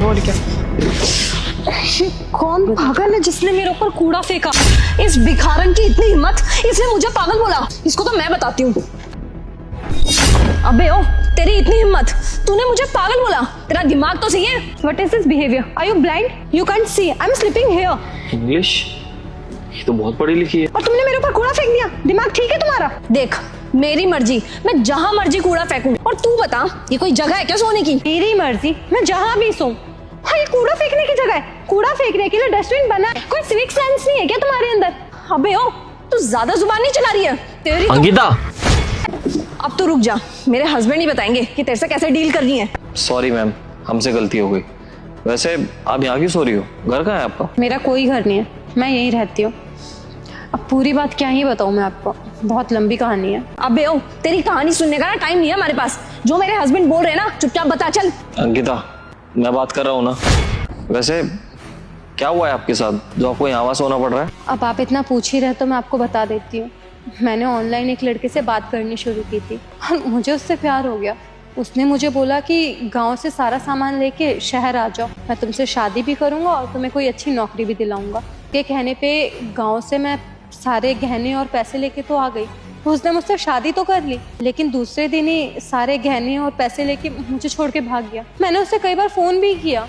और क्या। कौन पागल है जिसने मेरे ऊपर कूड़ा फेंका? इस भिखारन की इतनी हिम्मत, इसने मुझे पागल बोला। इसको तो मैं बताती हूँ। अबे ओ, तेरी इतनी हिम्मत, तूने मुझे पागल बोला? तेरा दिमाग तो सही है। What is this behavior? Are you blind? You can't see. I'm sleeping here. English? ये तो बहुत पढ़ी लिखी है। और तुमने मेरे ऊपर कूड़ा फेंक दिया। दिमाग ठीक है तुम्हारा? देख, मेरी मर्जी, मैं जहाँ मर्जी कूड़ा फेंकूं। और तू बता, ये कोई जगह है क्या सोने की? मेरी मर्जी, मैं जहाँ भी सोऊं। हाँ, ये कूड़ा फेंकने की जगह है। कूड़ा फेंकने के लिए डस्टबिन बना है। कोई सिविक सेंस नहीं है क्या तुम्हारे अंदर? अबे ओ, तू ज्यादा जुबान नहीं चला रही है। तेरी अंकिता, अब तो रुक जा, मेरे हस्बैंड ही बताएंगे कि तेरे से कैसे डील करनी है। सॉरी मैम, हमसे गलती हो गई। वैसे आप यहाँ क्यों सो रही हो? घर कहाँ है आपका? मेरा कोई घर नहीं है, मैं यहीं रहती हूँ। अब पूरी बात क्या ही बताऊँ मैं आपको, बहुत लंबी कहानी है। अबे ओ, तेरी कहानी सुनने का ना टाइम नहीं है हमारे पास। जो मेरे हस्बैंड बोल रहे हैं ना, चुपचाप बता चल। अंकिता, मैं बात कर रहा हूँ ना। वैसे क्या हुआ है आपके साथ जो आपको यहाँ सोना पड़ रहा है? अब आप इतना पूछ ही रहे तो मैं आपको बता देती हूँ। मैंने ऑनलाइन एक लड़के से बात करनी शुरू की थी और मुझे उससे प्यार हो गया। उसने मुझे बोला कि गांव से सारा सामान लेके शहर आ जाओ, मैं तुमसे शादी भी करूंगा और तुम्हें कोई अच्छी नौकरी भी दिलाऊंगा। के कहने पे गांव से मैं सारे गहने और पैसे लेके तो आ गई। तो उसने मुझसे शादी तो कर ली, लेकिन दूसरे दिन ही सारे गहने और पैसे लेके मुझे छोड़ के भाग गया। मैंने उससे कई बार फ़ोन भी किया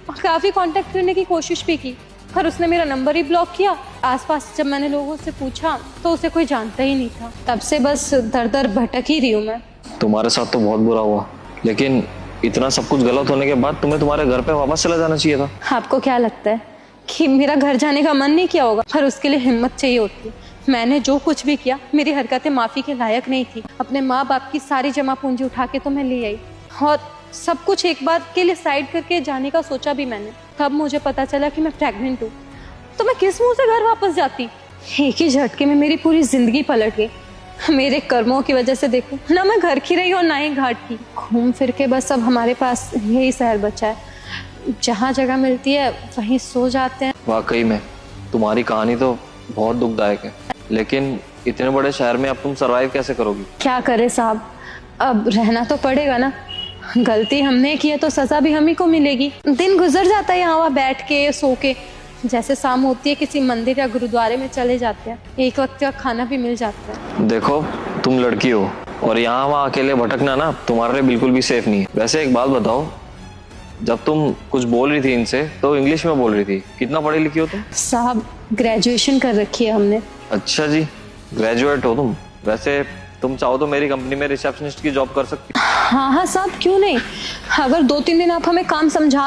और काफ़ी कांटेक्ट करने की कोशिश भी की, पर उसने मेरा नंबर ही ब्लॉक किया। आसपास जब मैंने लोगों से पूछा तो उसे कोई जानता ही नहीं था। तब से बस दर दर भटक ही रही हूँ मैं। तुम्हारे साथ तो बहुत बुरा हुआ, लेकिन इतना सब कुछ गलत होने के बाद तुम्हें तुम्हारे घर पे वापस चला जाना चाहिए था। आपको क्या लगता है कि मेरा घर जाने का मन नहीं किया होगा? पर उसके लिए हिम्मत चाहिए होती है। मैंने जो कुछ भी किया, मेरी हरकतें माफ़ी के लायक नहीं थी। अपने माँ बाप की सारी जमा पूंजी उठा के तो मैं ले आई और सब कुछ एक बार के लिए साइड करके जाने का सोचा भी मैंने। तब मुझे पता चला कि मैं प्रेग्नेंट हूँ, तो मैं किस मुंह से घर वापस जाती? एक ही झटके में मेरी पूरी जिंदगी पलट गई। मेरे कर्मों की वजह से देखो ना, मैं घर की रही और ना ही घाट की। घूम फिर के बस अब हमारे पास यही शहर बचा है। जहाँ जगह मिलती है वहीं सो जाते हैं। वाकई में तुम्हारी कहानी तो बहुत दुखदायक है, लेकिन इतने बड़े शहर में अब तुम सरवाइव कैसे करोगी? क्या करे साहब, अब रहना तो पड़ेगा ना। गलती हमने की है तो सजा भी हम ही को मिलेगी। दिन गुजर जाता है यहाँ वहाँ बैठ के सो के। जैसे शाम होती है किसी मंदिर या गुरुद्वारे में चले जाते हैं, एक वक्त का खाना भी मिल जाता है। देखो, तुम लड़की हो और यहाँ वहाँ अकेले भटकना ना तुम्हारे लिए बिल्कुल भी सेफ नहीं है। वैसे एक बात बताओ, जब तुम कुछ बोल रही थी इनसे तो इंग्लिश में बोल रही थी। कितना पढ़ी लिखी हो तुम? साहब, ग्रेजुएशन कर रखी है हमने। अच्छा जी, ग्रेजुएट हो तुम। वैसे तुम चाहो तो मेरी कंपनी में रिसेप्शनिस्ट की जॉब कर सकती हो। हाँ हाँ साहब, क्यों नहीं। अगर 2-3 दिन आप हमें काम समझा